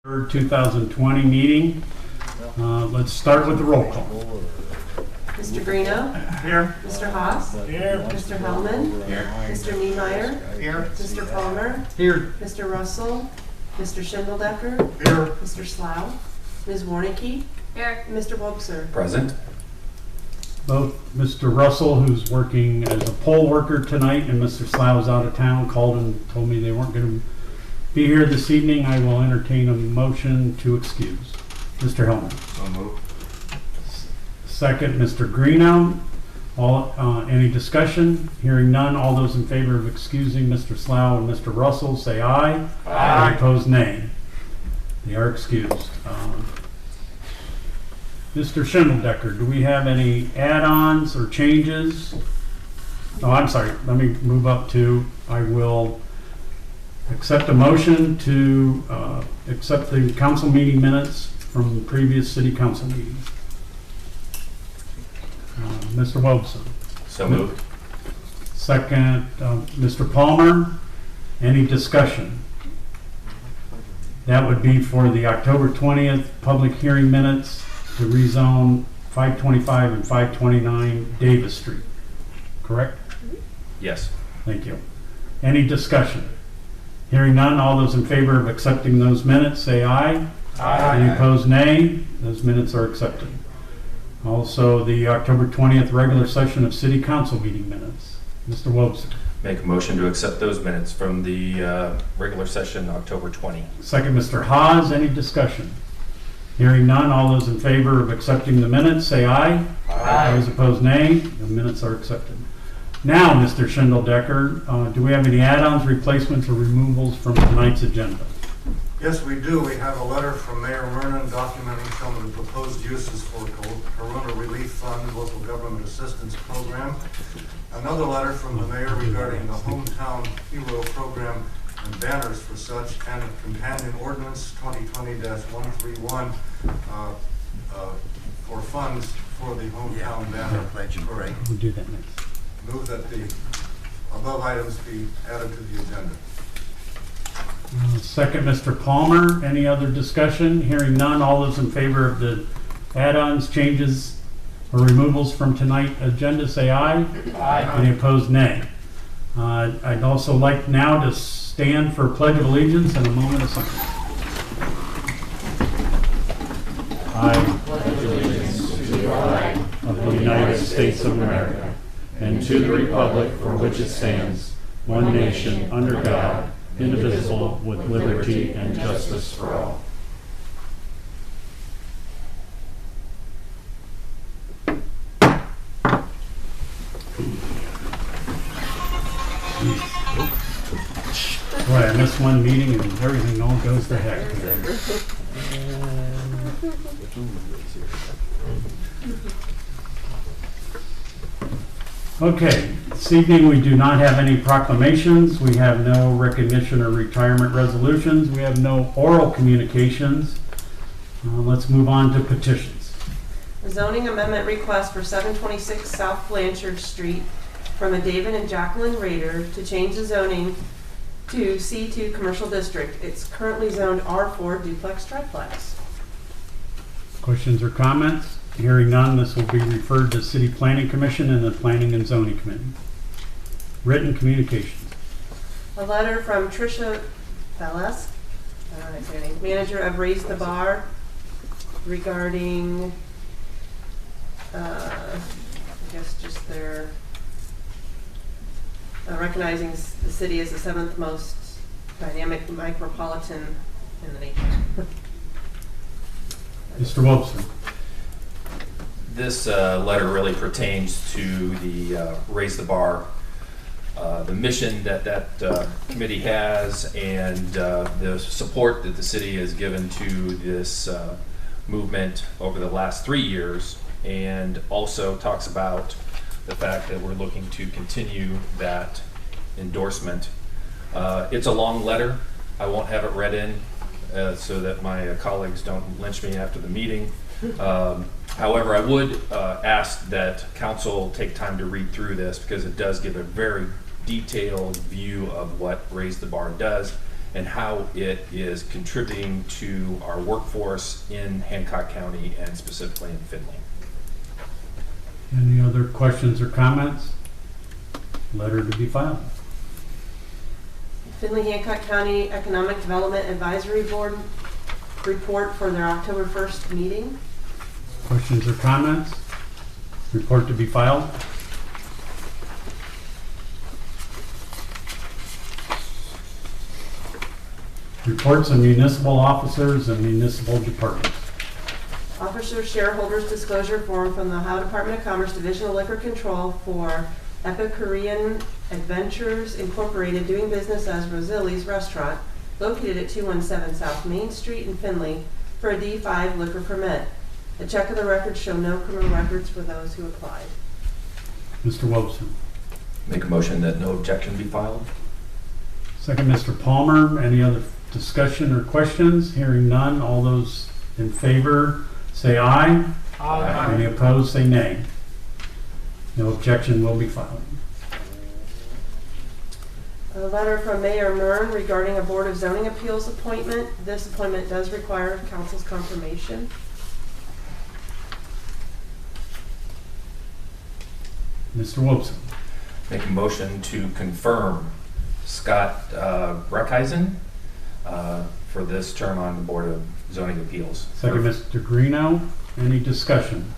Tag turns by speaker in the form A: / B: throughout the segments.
A: 2020 meeting. Let's start with the roll call.
B: Mr. Greeno.
A: Here.
B: Mr. Haas.
A: Here.
B: Mr. Hellman.
A: Here.
B: Mr. Niemeyer.
A: Here.
B: Mr. Palmer.
A: Here.
B: Mr. Russell. Mr. Schindeldecker.
A: Here.
B: Mr. Slough. Ms. Warnicki. Here. Mr. Wobser.
C: Present.
A: Both Mr. Russell, who's working as a poll worker tonight, and Mr. Slough is out of town, called and told me they weren't going to be here this evening. I will entertain a motion to excuse. Mr. Hellman.
C: So moved.
A: Second, Mr. Greeno. Any discussion? Hearing none, all those in favor of excusing Mr. Slough and Mr. Russell say aye.
C: Aye.
A: Opposed, nay. They are excused. Mr. Schindeldecker, do we have any add-ons or changes? Oh, I'm sorry. Let me move up to, I will accept a motion to accept the council meeting minutes from previous city council meetings. Mr. Wobson.
C: So moved.
A: Second, Mr. Palmer. Any discussion? That would be for the October 20th public hearing minutes to rezone 525 and 529 Davis Street. Correct?
C: Yes.
A: Thank you. Any discussion? Hearing none, all those in favor of accepting those minutes say aye.
C: Aye.
A: Any opposed, nay. Those minutes are accepted. Also, the October 20th regular session of City Council meeting minutes. Mr. Wobson.
C: Make a motion to accept those minutes from the regular session, October 20.
A: Second, Mr. Haas. Any discussion? Hearing none, all those in favor of accepting the minutes say aye.
C: Aye.
A: Those opposed, nay. The minutes are accepted. Now, Mr. Schindeldecker, do we have any add-ons, replacements, or removals from tonight's agenda?
D: Yes, we do. We have a letter from Mayor Mernon documenting some of the proposed uses for Corona Relief Fund Local Government Assistance Program. Another letter from the mayor regarding the Hometown Hero Program and banners for such, and a companion ordinance 2020-131 for funds for the hometown banner.
A: We'll do that next.
D: Move that the above items be added to the agenda.
A: Second, Mr. Palmer. Any other discussion? Hearing none, all those in favor of the add-ons, changes, or removals from tonight's agenda say aye.
C: Aye.
A: Any opposed, nay. I'd also like now to stand for Pledge of Allegiance in a moment of silence. I pledge allegiance to the flag of the United States of America and to the republic for which it stands, one nation, under God, indivisible, with liberty and justice for all. Boy, I missed one meeting and everything all goes to heck. Okay, this evening we do not have any proclamations. We have no recognition or retirement resolutions. We have no oral communications. Let's move on to petitions.
B: A zoning amendment request for 726 South Blanchard Street from a David and Jacqueline Rader to change the zoning to C2 Commercial District. It's currently zoned R4 duplex triplex.
A: Questions or comments? Hearing none, this will be referred to City Planning Commission and the Planning and Zoning Committee. Written communications.
B: A letter from Tricia Fallas, manager of Raise the Bar, regarding, I guess just their recognizing the city as the 7th most dynamic micropolitan in the nation.
A: Mr. Wilson.
C: This letter really pertains to the Raise the Bar, the mission that committee has, and the support that the city has given to this movement over the last 3 years, and also talks about the fact that we're looking to continue that endorsement. It's a long letter. I won't have it read in so that my colleagues don't lynch me after the meeting. However, I would ask that council take time to read through this because it does give a very detailed view of what Raise the Bar does and how it is contributing to our workforce in Hancock County and specifically in Findlay.
A: Any other questions or comments? Letter to be filed.
B: Findlay Hancock County Economic Development Advisory Board report for their October 1st meeting.
A: Questions or comments? Report to be filed. Reports of municipal officers and municipal departments.
B: Officer Shareholders Disclosure Form from the Ohio Department of Commerce Division of Liquor Control for Epicurean Adventures Incorporated, doing business as Rosili's Restaurant, located at 217 South Main Street in Findlay, for a D5 liquor permit. A check of the records show no criminal records for those who applied.
A: Mr. Wobson.
C: Make a motion that no objection be filed.
A: Second, Mr. Palmer. Any other discussion or questions? Hearing none. All those in favor say aye.
C: Aye.
A: Any opposed, say nay. No objection will be filed.
B: A letter from Mayor Mern regarding a Board of Zoning Appeals appointment. This appointment does require council's confirmation.
A: Mr. Wobson.
C: Make a motion to confirm Scott Breckheisen for this term on the Board of Zoning Appeals.
A: Second, Mr. Greeno. Any discussion?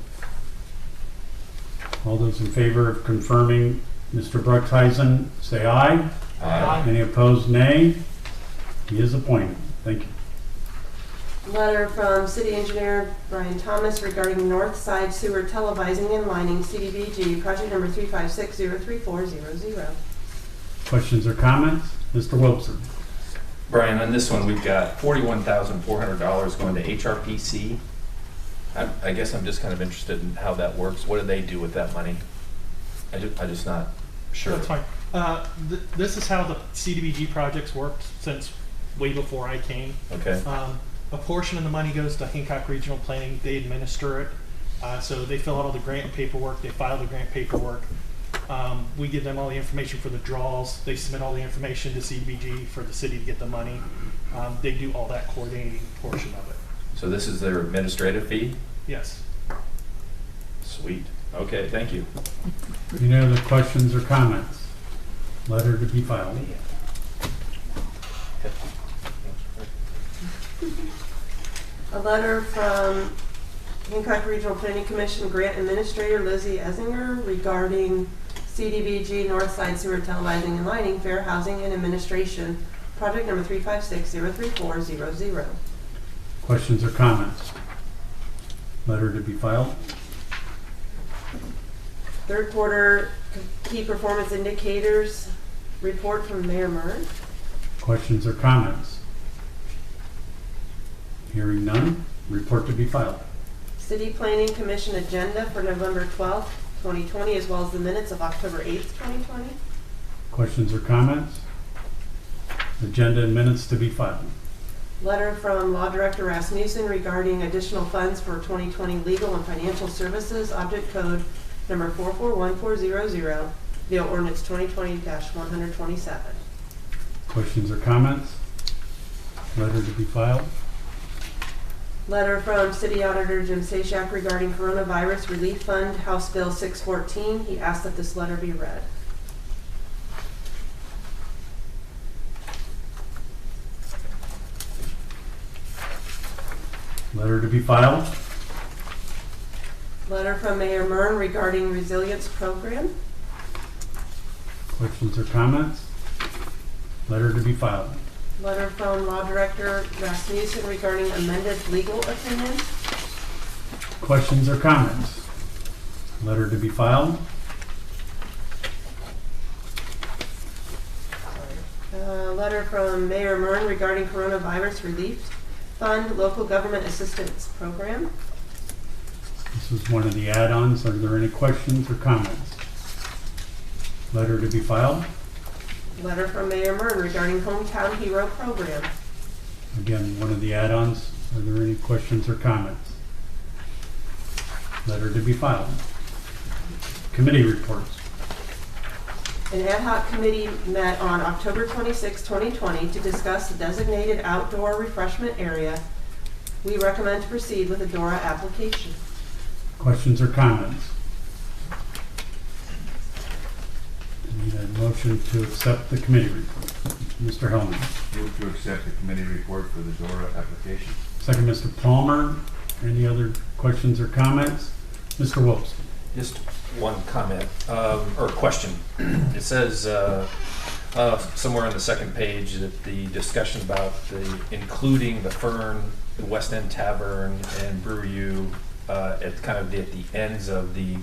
A: All those in favor of confirming Mr. Bruckheisen, say aye.
C: Aye.
A: Any opposed, nay. He is appointed. Thank you.
B: Letter from City Engineer Brian Thomas regarding North Side Sewer Televising and Lining, CDBG, project number 356-03400.
A: Questions or comments? Mr. Wilson.
C: Brian, on this one, we've got $41,400 going to HRPC. I guess I'm just kind of interested in how that works. What do they do with that money? I'm just not sure.
E: That's fine. This is how the CDBG projects worked since way before I came.
C: Okay.
E: A portion of the money goes to Hancock Regional Planning. They administer it. So they fill out all the grant paperwork. They file the grant paperwork. We give them all the information for the draws. They submit all the information to CDBG for the city to get the money. They do all that coordinating portion of it.
C: So this is their administrative fee?
E: Yes.
C: Sweet. Okay, thank you.
A: Any other questions or comments? Letter to be filed.
B: A letter from Hancock Regional Planning Commission Grant Administrator Lizzie Essinger regarding CDBG Northside Sewer Televising and Lining, Fair Housing and Administration, project number 356-03400.
A: Questions or comments? Letter to be filed.
B: Third quarter key performance indicators report from Mayor Mern.
A: Questions or comments? Hearing none. Report to be filed.
B: City Planning Commission agenda for November 12th, 2020, as well as the minutes of October 8th, 2020.
A: Questions or comments? Agenda and minutes to be filed.
B: Letter from Law Director Rasmussen regarding additional funds for 2020 legal and financial services, object code number 441400, via ordinance 2020-127.
A: Questions or comments? Letter to be filed.
B: Letter from City Auditor Jim Sashak regarding Coronavirus Relief Fund, House Bill 614. He asked that this letter be read.
A: Letter to be filed.
B: Letter from Mayor Mern regarding Resilience Program.
A: Questions or comments? Letter to be filed.
B: Letter from Law Director Rasmussen regarding amended legal opinion.
A: Questions or comments? Letter to be filed.
B: Letter from Mayor Mern regarding Coronavirus Relief Fund, Local Government Assistance Program.
A: This is one of the add-ons. Are there any questions or comments? Letter to be filed.
B: Letter from Mayor Mern regarding Hometown Hero Program.
A: Again, one of the add-ons. Are there any questions or comments? Letter to be filed. Committee reports.
B: An ad hoc committee met on October 26, 2020 to discuss the designated outdoor refreshment area. We recommend to proceed with a DORA application.
A: Questions or comments? Need a motion to accept the committee report. Mr. Hellman.
F: Move to accept the committee report for the DORA application.
A: Second, Mr. Palmer. Any other questions or comments? Mr. Wilson.
C: Just one comment, or question. It says somewhere on the second page that the discussion about including the Fern, the West End Tavern, and Brew U at kind of at the ends of the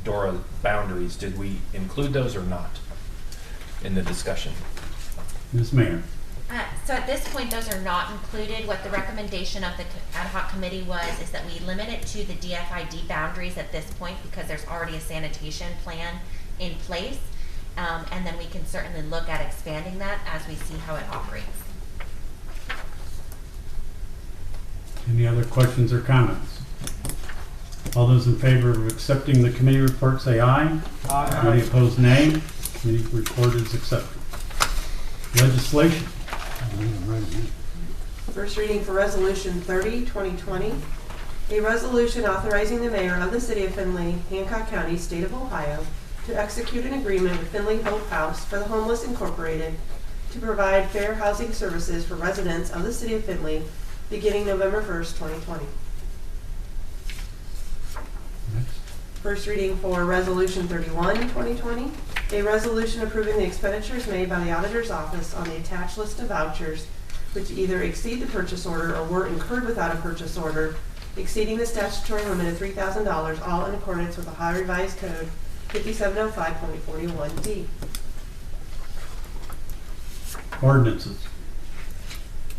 C: DORA boundaries. Did we include those or not in the discussion?
A: Ms. Mayor.
G: So at this point, those are not included. What the recommendation of the ad hoc committee was is that we limit it to the DFID boundaries at this point because there's already a sanitation plan in place. And then we can certainly look at expanding that as we see how it operates.
A: Any other questions or comments? All those in favor of accepting the committee report say aye.
H: Aye.
A: Any opposed, nay. Committee report is accepted. Legislation.
B: First reading for Resolution 30, 2020. A resolution authorizing the mayor of the city of Findlay, Hancock County, state of Ohio, to execute an agreement with Findlay Hope House for the Homeless Incorporated to provide fair housing services for residents of the city of Findlay beginning November 1st, 2020.
A: Next.
B: First reading for Resolution 31, 2020. A resolution approving the expenditures made by the auditor's office on the attached list of vouchers which either exceed the purchase order or were incurred without a purchase order, exceeding the statutory limit of $3,000, all in accordance with Ohio Revised Code 5705.41D.
A: Ordinances.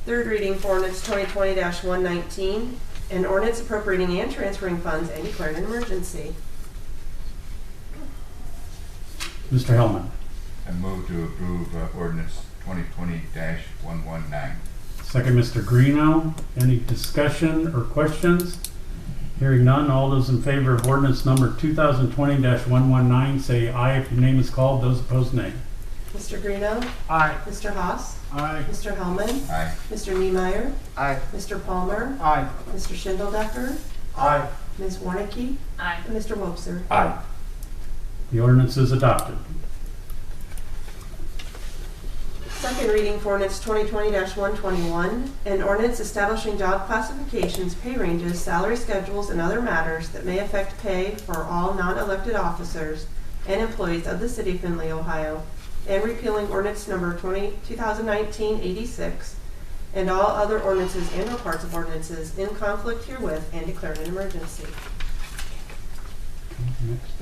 B: Third reading for ordinance 2020-119, an ordinance appropriating and transferring funds and declaring an emergency.
A: Mr. Hellman.
F: I move to approve ordinance 2020-119.
A: Second, Mr. Greeno. Any discussion or questions? Hearing none, all those in favor of ordinance number 2020-119 say aye if your name is called. Those opposed, nay.
B: Mr. Greeno.
H: Aye.
B: Mr. Haas.
H: Aye.
B: Mr. Hellman.
F: Aye.
B: Mr. Niemeyer.
H: Aye.
B: Mr. Palmer.
H: Aye.
B: Mr. Schindeldecker.
D: Aye.
B: Ms. Warnicki.
G: Aye.
B: And Mr. Wobser.
C: Aye.
A: The ordinance is adopted.
B: Second reading for ordinance 2020-121, an ordinance establishing job classifications, pay ranges, salary schedules, and other matters that may affect pay for all non-elected officers and employees of the city of Findlay, Ohio, and repealing ordinance number 2019-86, and all other ordinances and or parts of ordinances in conflict herewith, and declaring an emergency.
A: Next.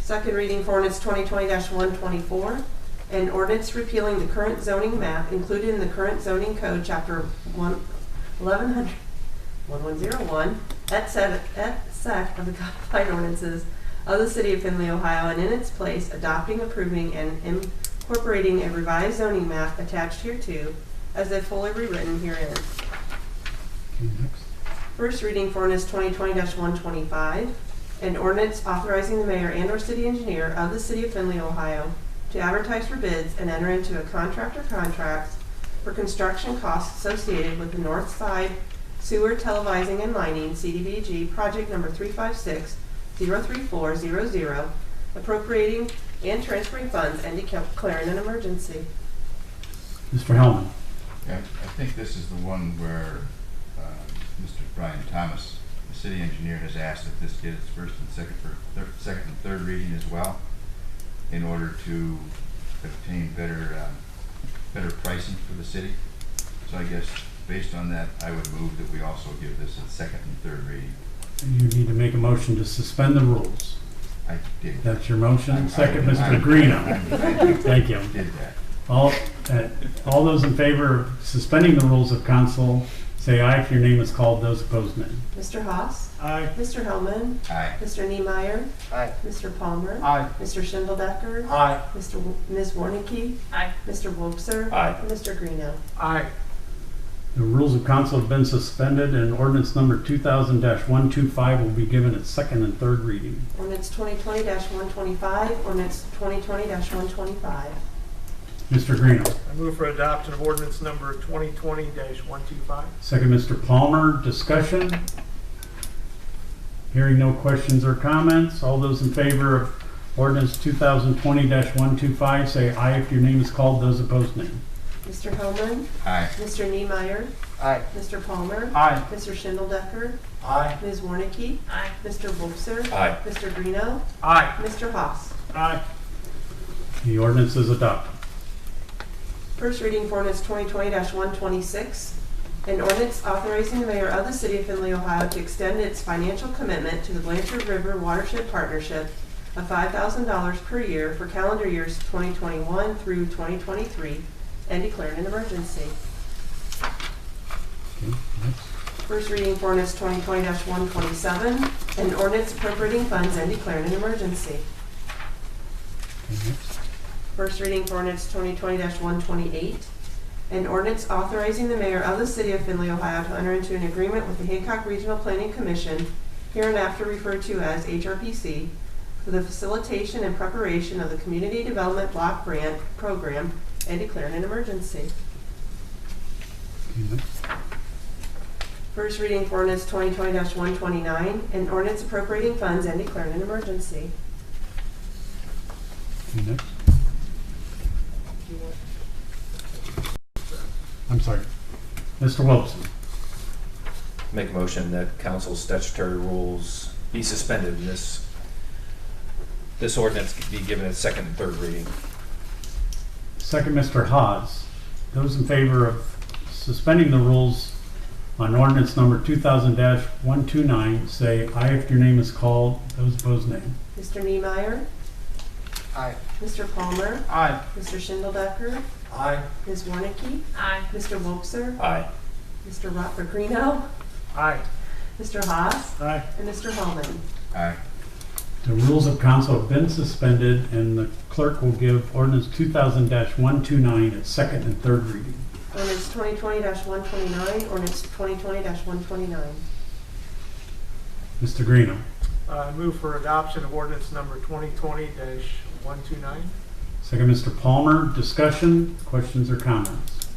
B: Second reading for ordinance 2020-124, an ordinance repealing the current zoning map included in the current zoning code, chapter 1101, et sec of the codified ordinances of the city of Findlay, Ohio, and in its place adopting, approving, and incorporating a revised zoning map attached hereto as if fully rewritten herein.
A: Okay, next.
B: First reading for ordinance 2020-125, an ordinance authorizing the mayor and or city engineer of the city of Findlay, Ohio, to advertise for bids and enter into a contract or contracts for construction costs associated with the North Side Sewer Televising and Lining, CDBG, project number 356-03400, appropriating and transferring funds and declaring an emergency.
A: Mr. Hellman.
F: Yeah, I think this is the one where Mr. Brian Thomas, the city engineer, has asked that this get its first and second and third reading as well, in order to obtain better pricing for the city. So I guess based on that, I would move that we also give this a second and third reading.
A: You need to make a motion to suspend the rules.
F: I did.
A: That's your motion. Second, Mr.
F: I'm-
A: Greeno.
F: I
A: Thank you.
F: did that.
A: All those in favor of suspending the rules of council say aye if your name is called. Those opposed, nay.
B: Mr. Haas.
H: Aye.
B: Mr. Hellman.
F: Aye.
B: Mr. Niemeyer.
H: Aye.
B: Mr. Palmer.
H: Aye.
B: Mr. Schindeldecker.
H: Aye.
B: Ms. Warnicki.
G: Aye.
B: Mr. Wobser.
C: Aye.
B: And Mr. Greeno.
H: Aye.
A: The rules of council have been suspended and ordinance number 2000-125 will be given its second and third reading.
B: Ordinance 2020-125, ordinance 2020-125.
A: Mr. Greeno.
H: I move for adoption of ordinance number 2020-125.
A: Second, Mr. Palmer. Discussion? Hearing no questions or comments, all those in favor of ordinance 2020-125 say aye if your name is called. Those opposed, nay.
B: Mr. Hellman,
F: Aye.
B: Mr. Niemeyer,
H: Aye.
B: Mr. Palmer,
H: Aye.
B: Mr. Schindeldecker,
D: Aye.
B: Ms. Warnicki,
G: Aye.
B: Mr. Wolfser,
C: Aye.
B: Mr. Greeno,
H: Aye.
B: Mr. Haas.
H: Aye.
A: The ordinance is adopted.
B: First reading for ordinance 2020-126, an ordinance authorizing the mayor of the city of Findlay, Ohio to extend its financial commitment to the Blanchard River Watershed Partnership of $5,000 per year for calendar years 2021 through 2023 and declaring an emergency.
A: Okay, next.
B: First reading for ordinance 2020-127, an ordinance appropriating funds and declaring an emergency.
A: Okay, next.
B: First reading for ordinance 2020-128, an ordinance authorizing the mayor of the city of Findlay, Ohio to enter into an agreement with the Hancock Regional Planning Commission, hereinafter referred to as HRPC, for the facilitation and preparation of the Community Development Block Grant Program and declaring an emergency.
A: Okay, next.
B: First reading for ordinance 2020-129, an ordinance appropriating funds and declaring an emergency.
A: Okay, next. I'm sorry. Mr. Wilson.
C: Make a motion that council's statutory rules be suspended and this ordinance be given its second and third reading.
A: Second, Mr. Haas. Those in favor of suspending the rules on ordinance number 2000-129 say aye if your name is called. Those opposed, nay.
B: Mr. Niemeyer,
H: Aye.
B: Mr. Palmer,
H: Aye.
B: Mr. Schindeldecker,
D: Aye.
B: Ms. Warnicki,
G: Aye.
B: Mr. Wolfser,
C: Aye.
B: Mr. Greeno,
H: Aye.
B: Mr. Haas,
H: Aye.
B: and Mr. Hellman.
F: Aye.
A: The rules of council have been suspended and the clerk will give ordinance 2000-129 its second and third reading.
B: Ordinance 2020-129, ordinance 2020-129.
A: Mr. Greeno.
H: I move for adoption of ordinance number 2020-129.
A: Second, Mr. Palmer. Discussion, questions, or comments?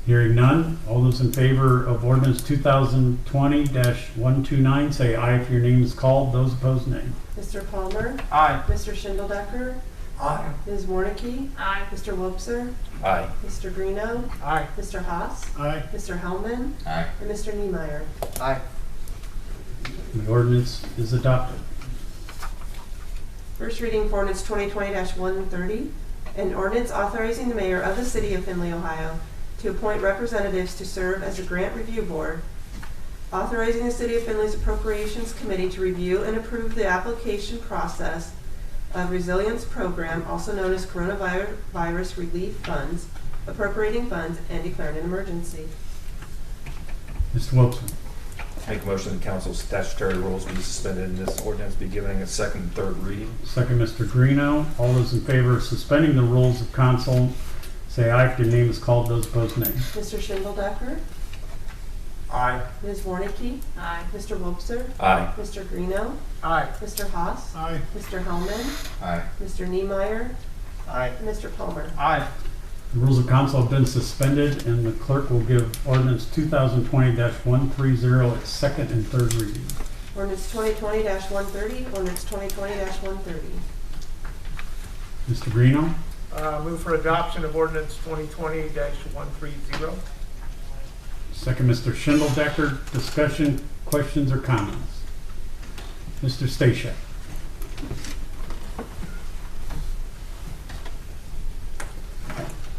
A: Hearing none, all those in favor of ordinance 2020-129 say aye if your name is called. Those opposed, nay.
B: Mr. Palmer,
H: Aye.
B: Mr. Schindeldecker,
D: Aye.
B: Ms. Warnicki,
G: Aye.
B: Mr. Wolfser,
C: Aye.
B: Mr. Greeno,
H: Aye.
B: Mr. Haas,
H: Aye.
B: Mr. Hellman,
F: Aye.
B: and Mr. Niemeyer.
H: Aye.
A: The ordinance is adopted.
B: First reading for ordinance 2020-130, an ordinance authorizing the mayor of the city of Findlay, Ohio to appoint representatives to serve as a grant review board, authorizing the city of Findlay's appropriations committee to review and approve the application process of resilience program, also known as coronavirus relief funds, appropriating funds, and declaring an emergency.
A: Mr. Wilson.
C: Make a motion that council's statutory rules be suspended and this ordinance be given its second and third reading.
A: Second, Mr. Greeno. All those in favor of suspending the rules of council say aye if your name is called. Those opposed, nay.
B: Mr. Schindeldecker,
D: Aye.
B: Ms. Warnicki,
G: Aye.
B: Mr. Wolfser,
C: Aye.
B: Mr. Greeno,
H: Aye.
B: Mr. Haas,
H: Aye.
B: Mr. Hellman,
F: Aye.
B: Mr. Niemeyer,
H: Aye.
B: and Mr. Palmer.
H: Aye.
A: The rules of council have been suspended and the clerk will give ordinance 2020-130 its second and third reading.
B: Ordinance 2020-130, ordinance 2020-130.
A: Mr. Greeno.
H: Move for adoption of ordinance 2020-130.
A: Second, Mr. Schindeldecker. Discussion, questions, or comments? Mr. Stashak.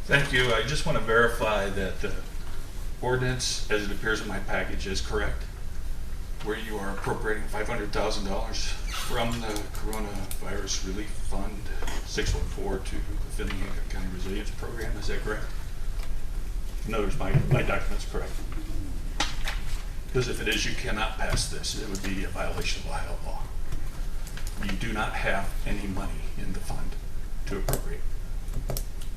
I: Thank you. I just want to verify that the ordinance, as it appears in my package, is correct, where you are appropriating $500,000 from the Coronavirus Relief Fund 614 to the Findlay County Resilience Program. Is that correct? In other words, my document's correct. Because if it is, you cannot pass this. It would be a violation of Ohio law. You do not have any money in the fund to appropriate.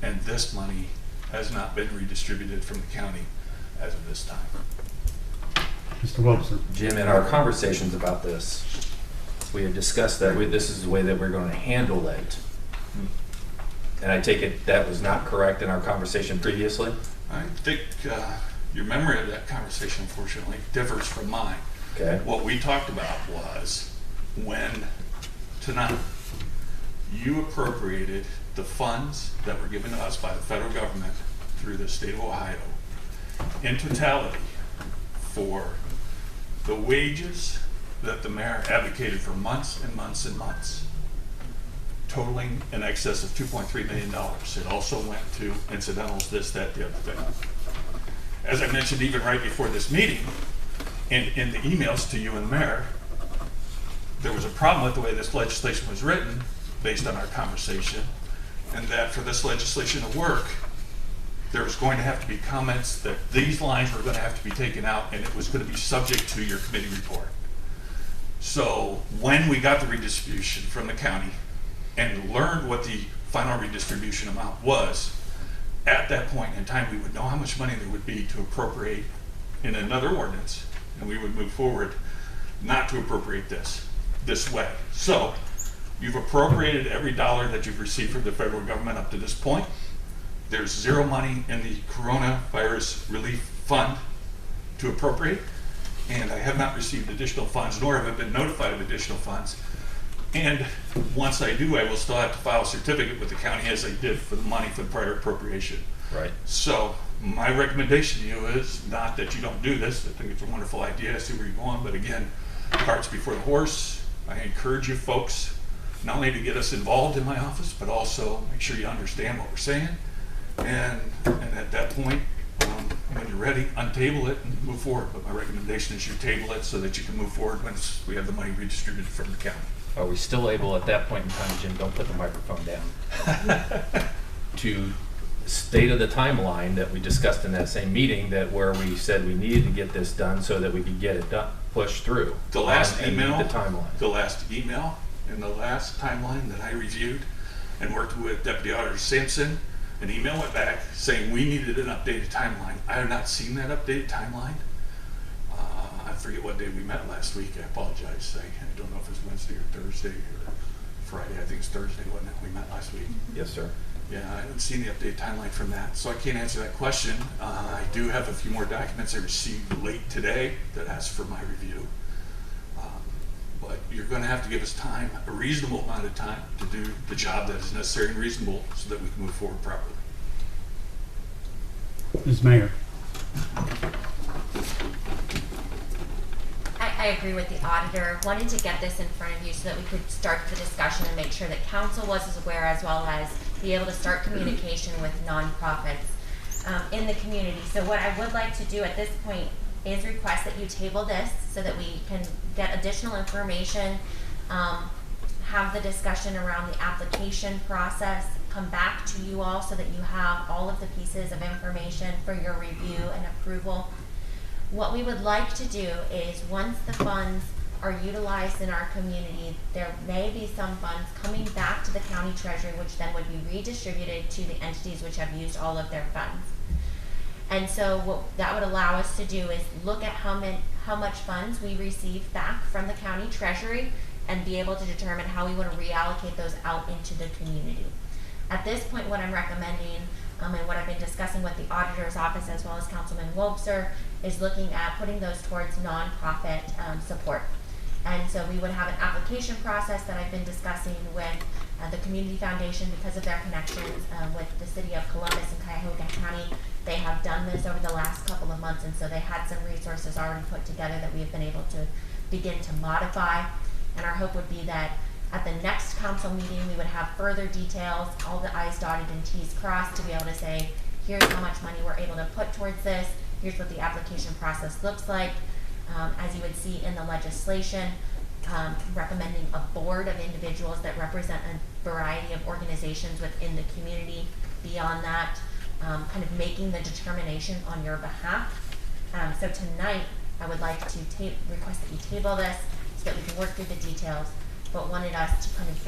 I: And this money has not been redistributed from the county as of this time.
A: Mr. Wobser.
C: Jim, in our conversations about this, we had discussed that this is the way that we're going to handle it. And I take it that was not correct in our conversation previously?
I: I think your memory of that conversation, unfortunately, differs from mine.
C: Okay.
I: What we talked about was when, tonight, you appropriated the funds that were given to us by the federal government through the state of Ohio in totality for the wages that the mayor advocated for months and months and months, totaling in excess of $2.3 million. It also went to incidentals, this, that, the other thing. As I mentioned even right before this meeting, in the emails to you and the mayor, there was a problem with the way this legislation was written based on our conversation, and that for this legislation to work, there was going to have to be comments that these lines were going to have to be taken out, and it was going to be subject to your committee report. So when we got the redistribution from the county and learned what the final redistribution amount was, at that point in time, we would know how much money there would be to appropriate in another ordinance, and we would move forward not to appropriate this way. So you've appropriated every dollar that you've received from the federal government up to this point. There's zero money in the coronavirus relief fund to appropriate, and I have not received additional funds, nor have I been notified of additional funds. And once I do, I will still have to file a certificate with the county as I did for the money for the prior appropriation.
C: Right.
I: So my recommendation to you is not that you don't do this. I think it's a wonderful idea. I see where you're going, but again, carts before the horse. I encourage you folks not only to get us involved in my office, but also make sure you understand what we're saying. And at that point, when you're ready, untable it and move forward. But my recommendation is you table it so that you can move forward once we have the money redistributed from the county.
C: Are we still able at that point in time, Jim, don't put the microphone down, to state of the timeline that we discussed in that same meeting, that where we said we needed to get this done so that we could get it done, pushed through?
I: The last
C: and
I: email,
C: the timeline.
I: the last email and the last timeline that I reviewed and worked with Deputy Auditor Sampson, an email went back saying we needed an updated timeline. I have not seen that updated timeline. I forget what day we met last week. I apologize. I don't know if it's Wednesday or Thursday or Friday. I think it's Thursday, wasn't it? We met last week.
C: Yes, sir.
I: Yeah, I haven't seen the updated timeline from that, so I can't answer that question. I do have a few more documents I received late today that asked for my review. But you're going to have to give us time, a reasonable amount of time, to do the job that is necessary and reasonable so that we can move forward properly.
A: Ms. Mayor.
G: I agree with the auditor. Wanted to get this in front of you so that we could start the discussion and make sure that council was as aware, as well as be able to start communication with nonprofits in the community. So what I would like to do at this point is request that you table this so that we can get additional information, have the discussion around the application process, come back to you all so that you have all of the pieces of information for your review and approval. What we would like to do is, once the funds are utilized in our community, there may be some funds coming back to the county treasury, which then would be redistributed to the entities which have used all of their funds. And so what that would allow us to do is look at how much funds we receive back from the county treasury and be able to determine how we want to reallocate those out into the community. At this point, what I'm recommending and what I've been discussing with the auditor's office as well as Councilman Wobser is looking at putting those towards nonprofit support. And so we would have an application process that I've been discussing with the Community Foundation because of their connections with the city of Columbus and Cuyahoga County. They have done this over the last couple of months, and so they had some resources already put together that we have been able to begin to modify. And our hope would be that at the next council meeting, we would have further details, all the I's dotted and T's crossed, to be able to say, here's how much money we're able to put towards this, here's what the application process looks like. As you would see in the legislation, recommending a board of individuals that represent a variety of organizations within the community. Beyond that, kind of making the determination on your behalf. So tonight, I would like to request that you table this so that we can work through the details, but wanted us to kind of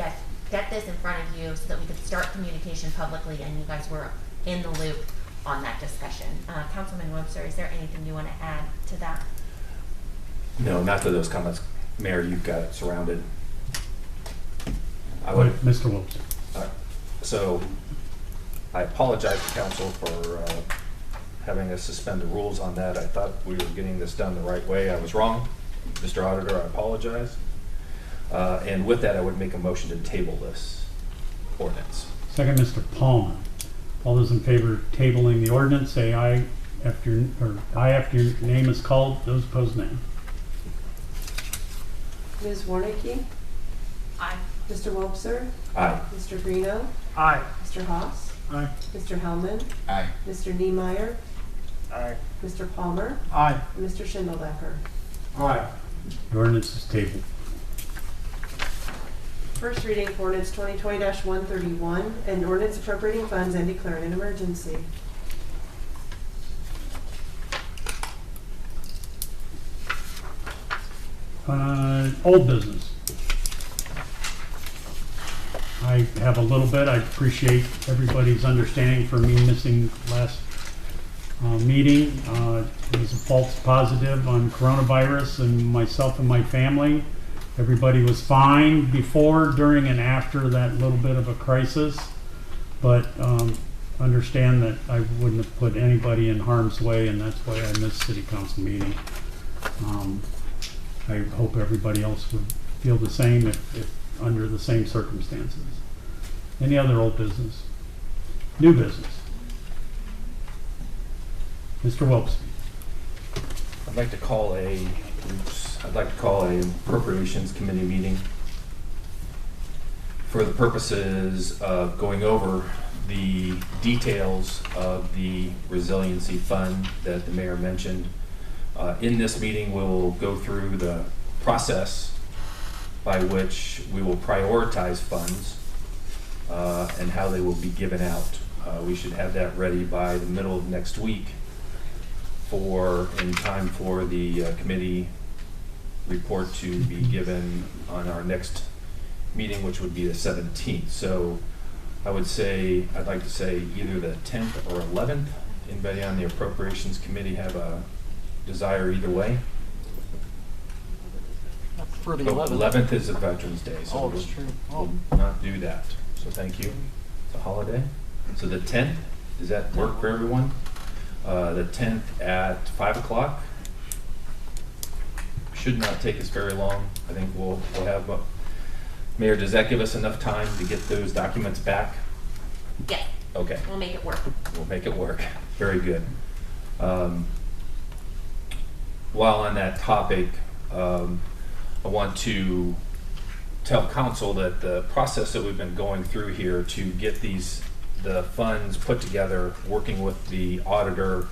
G: get this in front of you so that we could start communication publicly and you guys were in the loop on that discussion. Councilman Webster, is there anything you want to add to that?
C: No, not to those comments. Mayor, you've got it surrounded. I would,
A: Mr. Wilson.
C: so I apologize to council for having us suspend the rules on that. I thought we were getting this done the right way. I was wrong. Mr. Auditor, I apologize. And with that, I would make a motion to table this ordinance.
A: Second, Mr. Palmer. All those in favor of tabling the ordinance, say aye after your name is called. Those opposed, nay.
B: Ms. Warnicki?
G: Aye.
B: Mr. Wobser?
C: Aye.
B: Mr. Greeno?
H: Aye.
B: Mr. Haas?
H: Aye.
B: Mr. Hellman?
F: Aye.
B: Mr. Niemeyer?
H: Aye.
B: Mr. Palmer?
H: Aye.
B: And Mr. Schindeldecker.
H: Aye.
A: The ordinance is tabled.
B: First reading for ordinance 2020-131, an ordinance appropriating funds and declaring an emergency.
A: Old business. I have a little bit. I appreciate everybody's understanding for me missing last meeting. It was a false positive on coronavirus, and myself and my family. Everybody was fine before, during, and after that little bit of a crisis. But understand that I wouldn't have put anybody in harm's way, and that's why I missed city council meeting. I hope everybody else would feel the same if under the same circumstances. Any other old business? New business? Mr. Wilkes.
C: I'd like to call a appropriations committee meeting for the purposes of going over the details of the resiliency fund that the mayor mentioned. In this meeting, we will go through the process by which we will prioritize funds and how they will be given out. We should have that ready by the middle of next week in time for the committee report to be given on our next meeting, which would be the 17th. So I'd like to say either the 10th or 11th. Anybody on the appropriations committee have a desire either way?
J: For the
C: 11th is a Veterans Day, so
J: Oh, that's true. Oh.
C: we'll not do that. So thank you. It's a holiday. So the 10th, does that work for everyone? The 10th at 5 o'clock. Should not take us very long. I think we'll have, Mayor, does that give us enough time to get those documents back?
G: Yes,
C: Okay,
G: we'll make it work.
C: we'll make it work. Very good. While on that topic, I want to tell council that the process that we've been going through here to get the funds put together, working with the auditor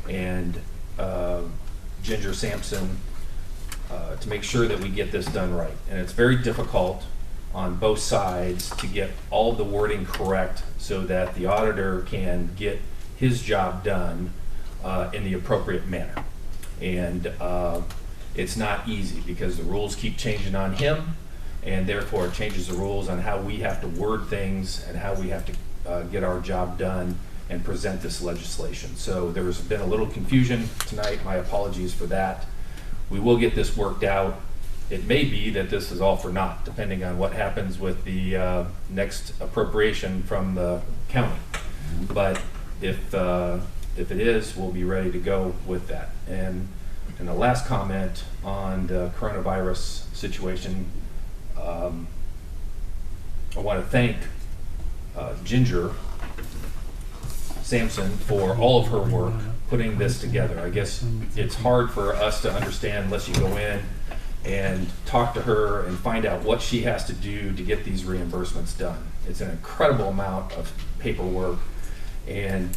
C: and Ginger Sampson to make sure that we get this done right. And it's very difficult on both sides to get all the wording correct so that the auditor can get his job done in the appropriate manner. And it's not easy because the rules keep changing on him, and therefore it changes the rules on how we have to word things and how we have to get our job done and present this legislation. So there's been a little confusion tonight. My apologies for that. We will get this worked out. It may be that this is all for naught, depending on what happens with the next appropriation from the county. But if it is, we'll be ready to go with that. And the last comment on the coronavirus situation, I want to thank Ginger Sampson for all of her work putting this together. I guess it's hard for us to understand unless you go in and talk to her and find out what she has to do to get these reimbursements done. It's an incredible amount of paperwork and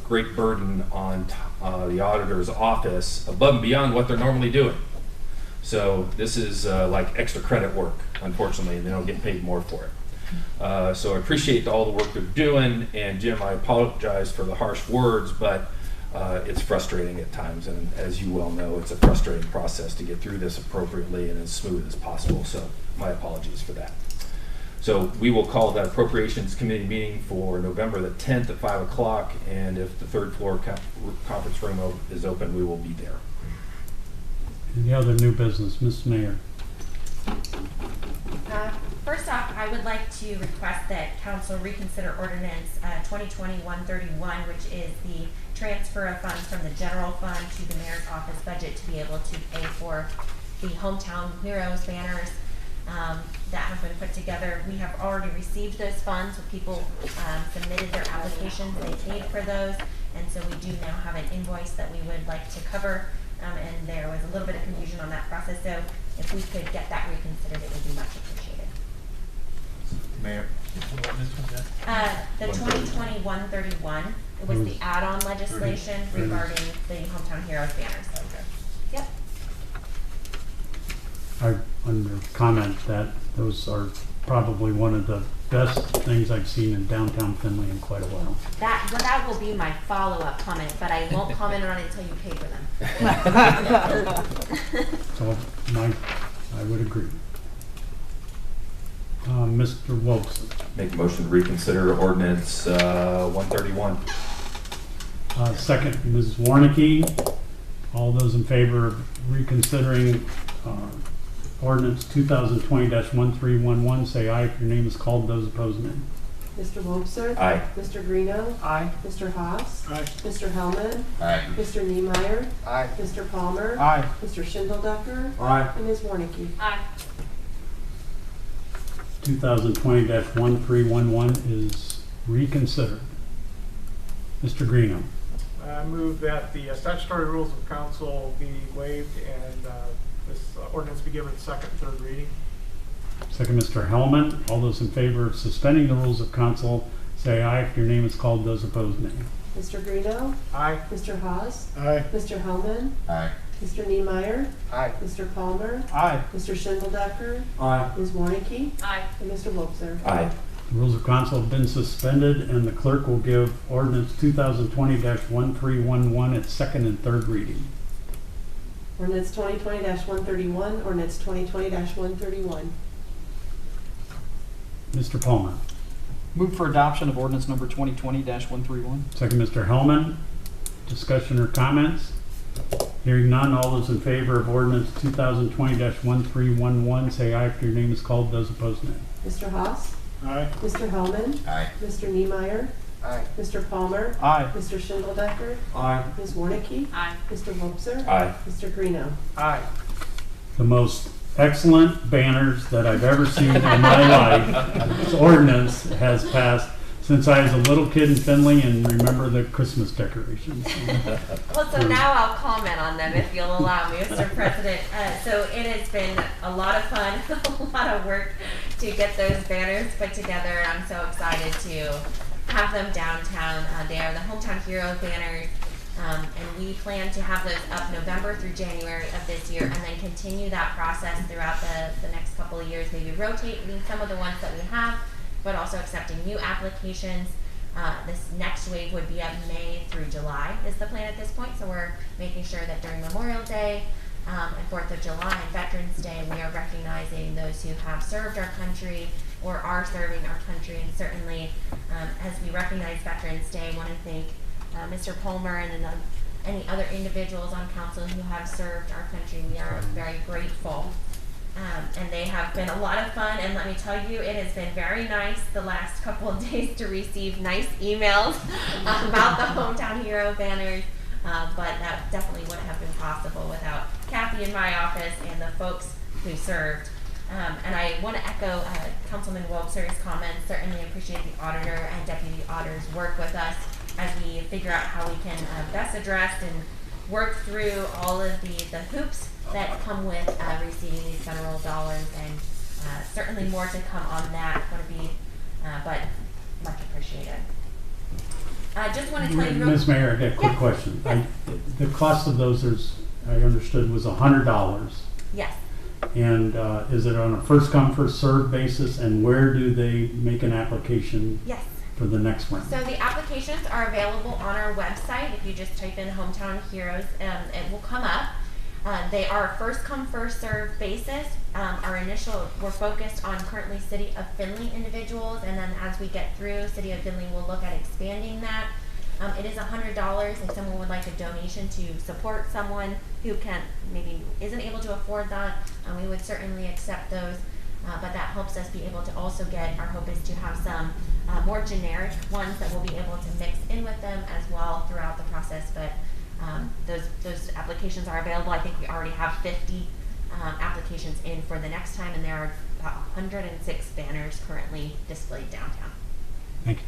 C: great burden on the auditor's office above and beyond what they're normally doing. So this is like extra credit work, unfortunately, and they don't get paid more for it. So I appreciate all the work they're doing, and Jim, I apologize for the harsh words, but it's frustrating at times, and as you well know, it's a frustrating process to get through this appropriately and as smooth as possible, so my apologies for that. So we will call that Appropriations Committee meeting for November the 10th at 5 o'clock, and if the third floor conference room is open, we will be there.
A: Any other new business, Ms. Mayor?
G: First off, I would like to request that council reconsider ordinance 2020-131, which is the transfer of funds from the general fund to the mayor's office budget to be able to pay for the Hometown Heroes banners that have been put together. We have already received those funds. People submitted their applications, they paid for those, and so we do now have an invoice that we would like to cover. And there was a little bit of confusion on that process, so if we could get that reconsidered, it would be much appreciated.
F: Mayor,
G: The 2020-131, it was the add-on legislation regarding the Hometown Heroes banners. Yep.
A: I under comment that those are probably one of the best things I've seen in downtown Findlay in quite a while.
G: That will be my follow-up comment, but I won't comment on it until you pay for them.
A: So I would agree. Mr. Wilson.
C: Make a motion to reconsider ordinance 131.
A: Second, Ms. Warnicki. All those in favor of reconsidering ordinance 2020-1311, say aye if your name is called. Those opposed, nay.
B: Mr. Wobser?
C: Aye.
B: Mr. Greeno?
H: Aye.
B: Mr. Haas?
H: Aye.
B: Mr. Hellman?
F: aye.
B: Mr. Niemeyer?
H: Aye.
B: Mr. Palmer?
H: Aye.
B: Mr. Schindeldecker?
H: Aye.
B: And Ms. Warnicki?
G: Aye.
A: 2020-1311 is reconsidered. Mr. Greeno.
H: I move that the statutory rules of council be waived and this ordinance be given second and third reading.
A: Second, Mr. Hellman. All those in favor of suspending the rules of council, say aye if your name is called. Those opposed, nay.
B: Mr. Greeno?
H: Aye.
B: Mr. Haas?
H: Aye.
B: Mr. Hellman?
F: Aye.
B: Mr. Niemeyer?
H: Aye.
B: Mr. Palmer?
H: Aye.
B: Mr. Schindeldecker?
H: Aye.
B: Ms. Warnicki?
G: Aye.
B: And Mr. Wobser?
C: Aye.
A: The rules of council have been suspended, and the clerk will give ordinance 2020-1311 its second and third reading.
B: Ordinance 2020-131, ordinance 2020-131.
A: Mr. Palmer.
J: Move for adoption of ordinance number 2020-131.
A: Second, Mr. Hellman. Discussion or comments? Hearing none, all those in favor of ordinance 2020-1311, say aye if your name is called. Those opposed, nay.
B: Mr. Haas?
H: Aye.
B: Mr. Hellman?
F: Aye.
B: Mr. Niemeyer?
H: Aye.
B: Mr. Palmer?
J: Aye.
B: Mr. Schindeldecker?
H: Aye.
B: Ms. Warnicki?
G: Aye.
B: Mr. Wobser?
C: Aye.
B: Mr. Greeno?
H: Aye.
A: The most excellent banners that I've ever seen in my life. This ordinance has passed since I was a little kid in Findlay and remember the Christmas decorations.
G: Well, so now I'll comment on them if you'll allow me, Mr. President. So it has been a lot of fun, a lot of work to get those banners put together, and I'm so excited to have them downtown. They are the Hometown Heroes banners, and we plan to have those up November through January of this year, and then continue that process throughout the next couple of years, maybe rotating some of the ones that we have, but also accepting new applications. This next wave would be up May through July is the plan at this point, so we're making sure that during Memorial Day and 4th of July and Veterans Day, we are recognizing those who have served our country or are serving our country. And certainly, as we recognize Veterans Day, I want to thank Mr. Palmer and then any other individuals on council who have served our country. We are very grateful. And they have been a lot of fun, and let me tell you, it has been very nice the last couple of days to receive nice emails about the Hometown Hero banners, but that definitely wouldn't have been possible without Kathy in my office and the folks who served. And I want to echo Councilman Wobser's comments. Certainly appreciate the auditor and deputy auditor's work with us as we figure out how we can best address and work through all of the hoops that come with receiving these federal dollars, and certainly more to come on that. Going to be, but much appreciated. I just want to tell you,
A: Ms. Mayor, I got a quick question.
G: Yes.
A: The cost of those, I understood, was $100.
G: yes.
A: And is it on a first come, first served basis? And where do they make an application
G: Yes.
A: for the next one?
G: So the applications are available on our website. If you just type in Hometown Heroes, it will come up. They are first come, first served basis. We're focused on currently City of Findlay individuals, and then as we get through, City of Findlay will look at expanding that. It is $100 if someone would like a donation to support someone who maybe isn't able to afford that. We would certainly accept those, but that helps us be able to also our hope is to have some more generic ones that we'll be able to mix in with them as well throughout the process. But those applications are available. I think we already have 50 applications in for the next time, and there are about 106 banners currently displayed downtown.
A: Thank you.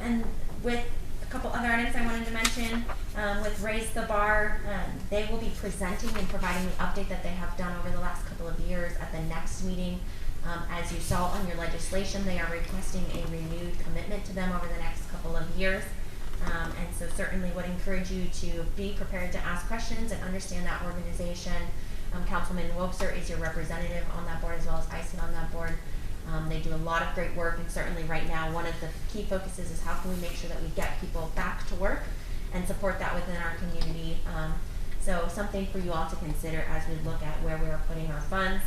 G: And with a couple other items I wanted to mention, with Raise the Bar, they will be presenting and providing the update that they have done over the last couple of years at the next meeting. As you saw on your legislation, they are requesting a renewed commitment to them over the next couple of years. And so certainly would encourage you to be prepared to ask questions and understand that organization. Councilman Wobser is your representative on that board, as well as I sit on that board. They do a lot of great work, and certainly right now one of the key focuses is how can we make sure that we get people back to work and support that within our community. So something for you all to consider as we look at where we are putting our funds.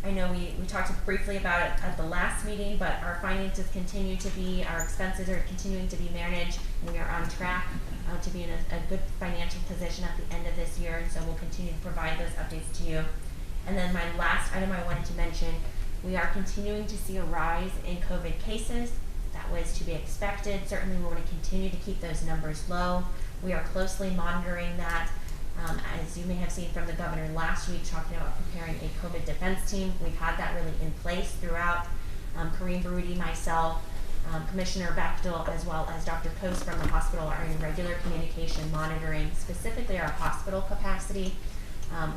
G: I know we talked briefly about it at the last meeting, but our finances continue to our expenses are continuing to be managed, and we are on track to be in a good financial position at the end of this year, and so we'll continue to provide those updates to you. And then my last item I wanted to mention, we are continuing to see a rise in COVID cases. That was to be expected. Certainly we want to continue to keep those numbers low. We are closely monitoring that. As you may have seen from the governor last week talking about preparing a COVID defense team, we've had that really in place throughout. Kareem Baroudi, myself, Commissioner Bechtel, as well as Dr. Post from the hospital are in regular communication monitoring specifically our hospital capacity.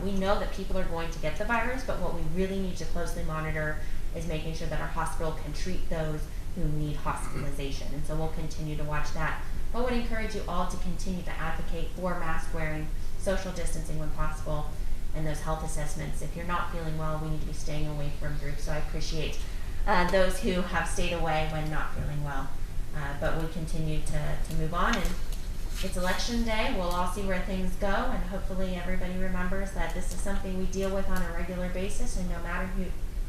G: We know that people are going to get the virus, but what we really need to closely monitor is making sure that our hospital can treat those who need hospitalization. And so we'll continue to watch that. I would encourage you all to continue to advocate for mask wearing, social distancing when possible, and those health assessments. If you're not feeling well, we need to be staying away from groups. So I appreciate those who have stayed away when not feeling well. But we continue to move on, and it's election day. We'll all see where things go, and hopefully everybody remembers that this is something we deal with on a regular basis, and no matter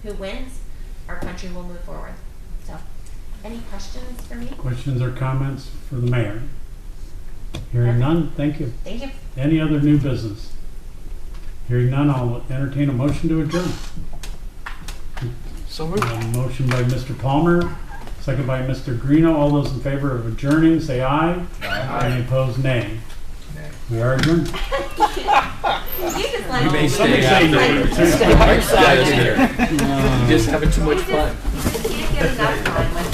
G: who wins, our country will move forward. So, any questions for me?
A: Questions or comments for the mayor? Hearing none, thank you.
G: Thank you.
A: Any other new business? Hearing none, I'll entertain a motion to adjourn.
J: So moved.
A: Motion by Mr. Palmer, second by Mr. Greeno. All those in favor of adjourning, say aye.
F: Aye.
A: Any opposed, nay.
F: Nay.
A: We are adjourned.
G: You just let
C: You may
G: me
C: stay
A: Somebody say
C: after.
J: Stay outside.
C: You're just having too much fun.
G: You can't get enough fun with